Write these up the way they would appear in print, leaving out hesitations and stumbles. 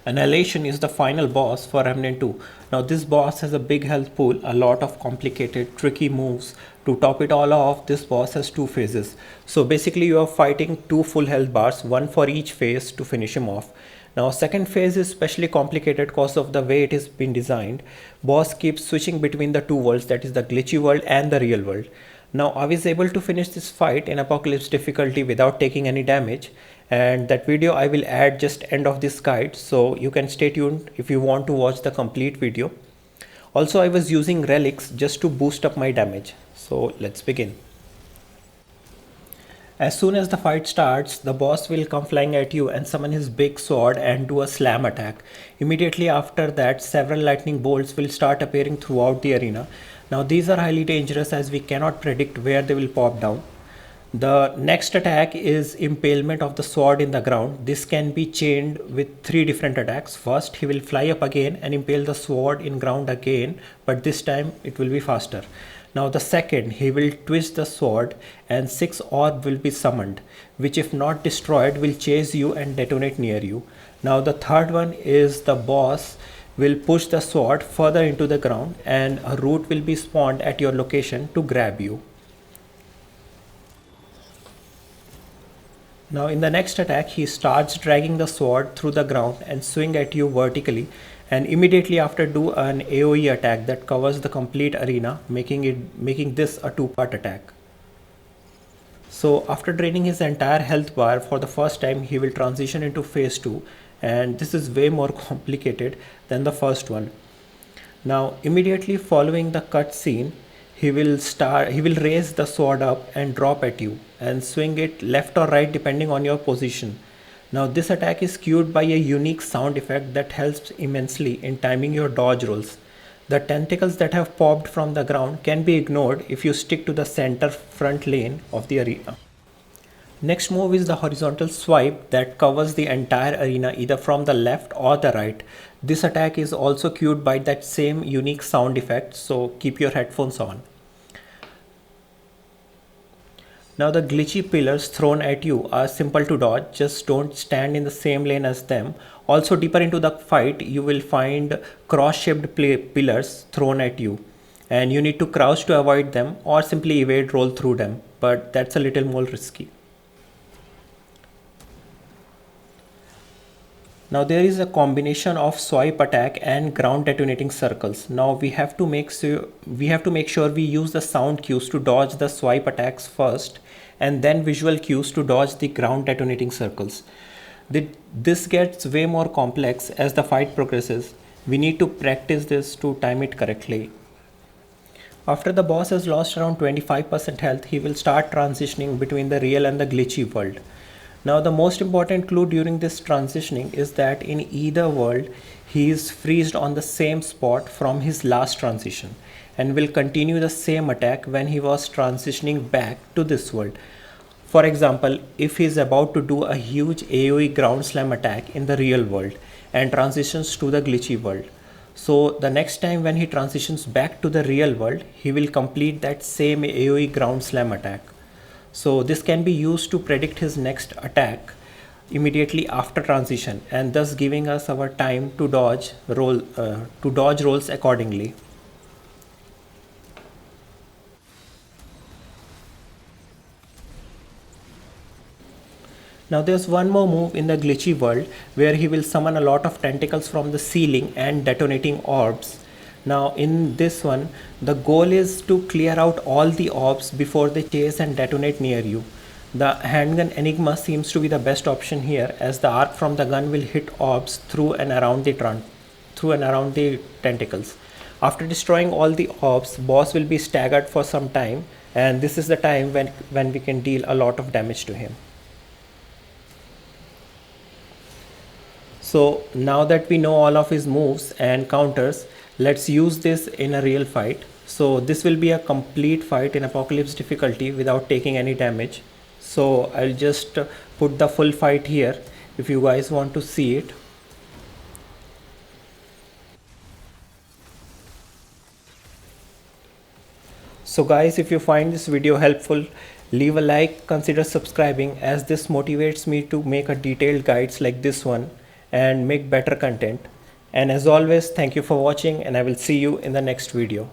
Annihilation is the final boss for Remnant 2. Now this boss has a big health pool, a lot of complicated, tricky moves. To top it all off, this boss has two phases. So basically you are fighting two full health bars, one for each phase to finish him off. Now second phase is especially complicated because of the way it has been designed. Boss keeps switching between the two worlds, that is the glitchy world and the real world. Now I was able to finish this fight in Apocalypse difficulty without taking any damage, and that video I will add just end of this guide, so you can stay tuned if you want to watch the complete video. Also I was using relics just to boost up my damage. So let's begin. As soon as the fight starts, the boss will come flying at you and summon his big sword and do a slam attack. Immediately after that, several lightning bolts will start appearing throughout the arena. Now these are highly dangerous as we cannot predict where they will pop down. The next attack is impalement of the sword in the ground. This can be chained with three different attacks. First, he will fly up again and impale the sword in ground again, but this time it will be faster. Now the second, he will twist the sword and 6 orbs will be summoned, which if not destroyed will chase you and detonate near you. Now the third one is the boss will push the sword further into the ground and a root will be spawned at your location to grab you. Now in the next attack, he starts dragging the sword through the ground and swing at you vertically, and immediately after do an AoE attack that covers the complete arena, making this a two-part attack. So after draining his entire health bar for the first time, he will transition into phase 2, and this is way more complicated than the first one. Now immediately following the cutscene, he will raise the sword up and drop at you and swing it left or right depending on your position. Now this attack is cued by a unique sound effect that helps immensely in timing your dodge rolls. The tentacles that have popped from the ground can be ignored if you stick to the center front lane of the arena. Next move is the horizontal swipe that covers the entire arena either from the left or the right. This attack is also cued by that same unique sound effect, so keep your headphones on. Now the glitchy pillars thrown at you are simple to dodge, just don't stand in the same lane as them. Also deeper into the fight you will find cross-shaped pillars thrown at you and you need to crouch to avoid them or simply evade roll through them, but that's a little more risky. Now there is a combination of swipe attack and ground detonating circles. Now we have to make sure we use the sound cues to dodge the swipe attacks first and then visual cues to dodge the ground detonating circles. This gets way more complex as the fight progresses. We need to practice this to time it correctly. After the boss has lost around 25% health, he will start transitioning between the real and the glitchy world. Now the most important clue during this transitioning is that in either world he is freezed on the same spot from his last transition and will continue the same attack when he was transitioning back to this world. For example, if he is about to do a huge AoE ground slam attack in the real world and transitions to the glitchy world, so the next time when he transitions back to the real world, he will complete that same AoE ground slam attack. So this can be used to predict his next attack immediately after transition and thus giving us our time to dodge rolls accordingly. Now there's one more move in the glitchy world where he will summon a lot of tentacles from the ceiling and detonating orbs. Now in this one, the goal is to clear out all the orbs before they chase and detonate near you. The handgun Enigma seems to be the best option here, as the arc from the gun will hit orbs through and around the tentacles. After destroying all the orbs, boss will be staggered for some time, and this is the time when we can deal a lot of damage to him. So now that we know all of his moves and counters, let's use this in a real fight. So this will be a complete fight in Apocalypse difficulty without taking any damage. So I'll just put the full fight here if you guys want to see it. So guys, if you find this video helpful, leave a like, consider subscribing, as this motivates me to make a detailed guides like this one. and make better content. And as always, thank you for watching, and I will see you in the next video.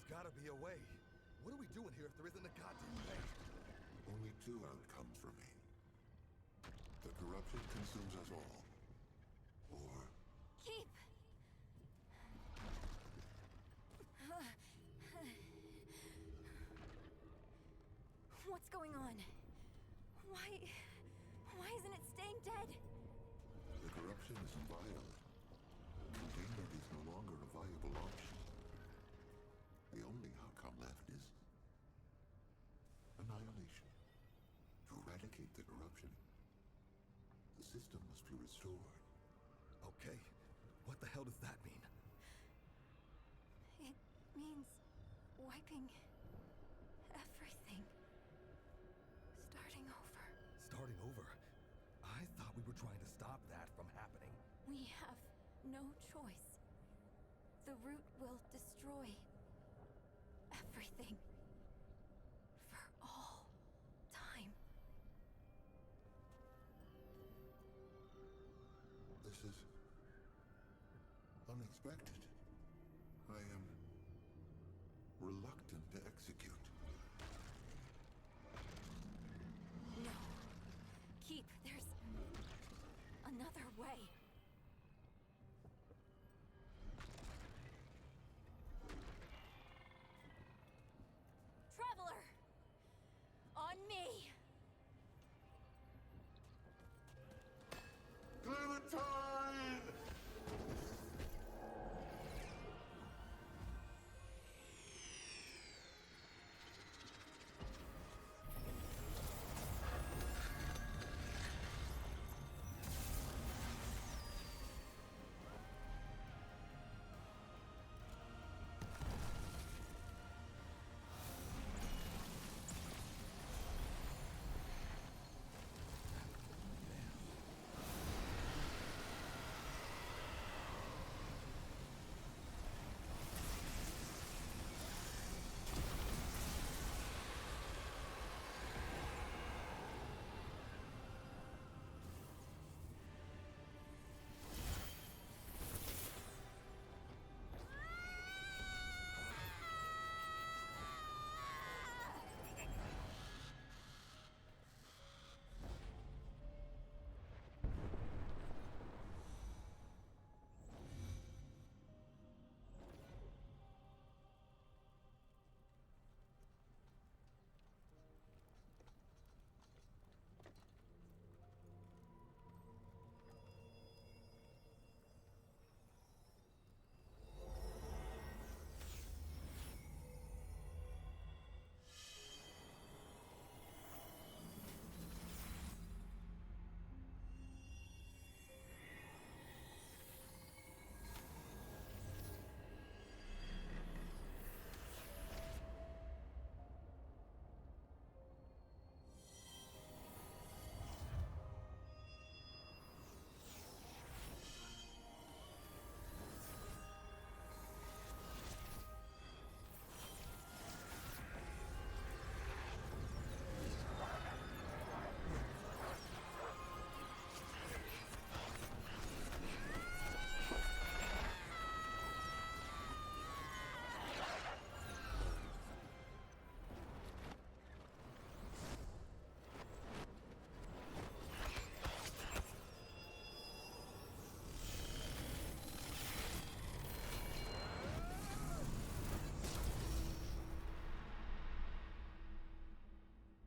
There's gotta be a way. What are we doing here if there isn't a goddamn way? Only two outcomes remain. The corruption consumes us all. Or... Keep! What's going on? Why isn't it staying dead? the corruption is violent. Containment is no longer a viable option. The only outcome left is... annihilation. To eradicate the corruption, the system must be restored. Okay, what the hell does that mean? It means wiping everything. Starting over. Starting over? I thought we were trying to stop that from happening. We have no choice. The root will destroy everything. For all time. This is... unexpected. I am... reluctant to execute.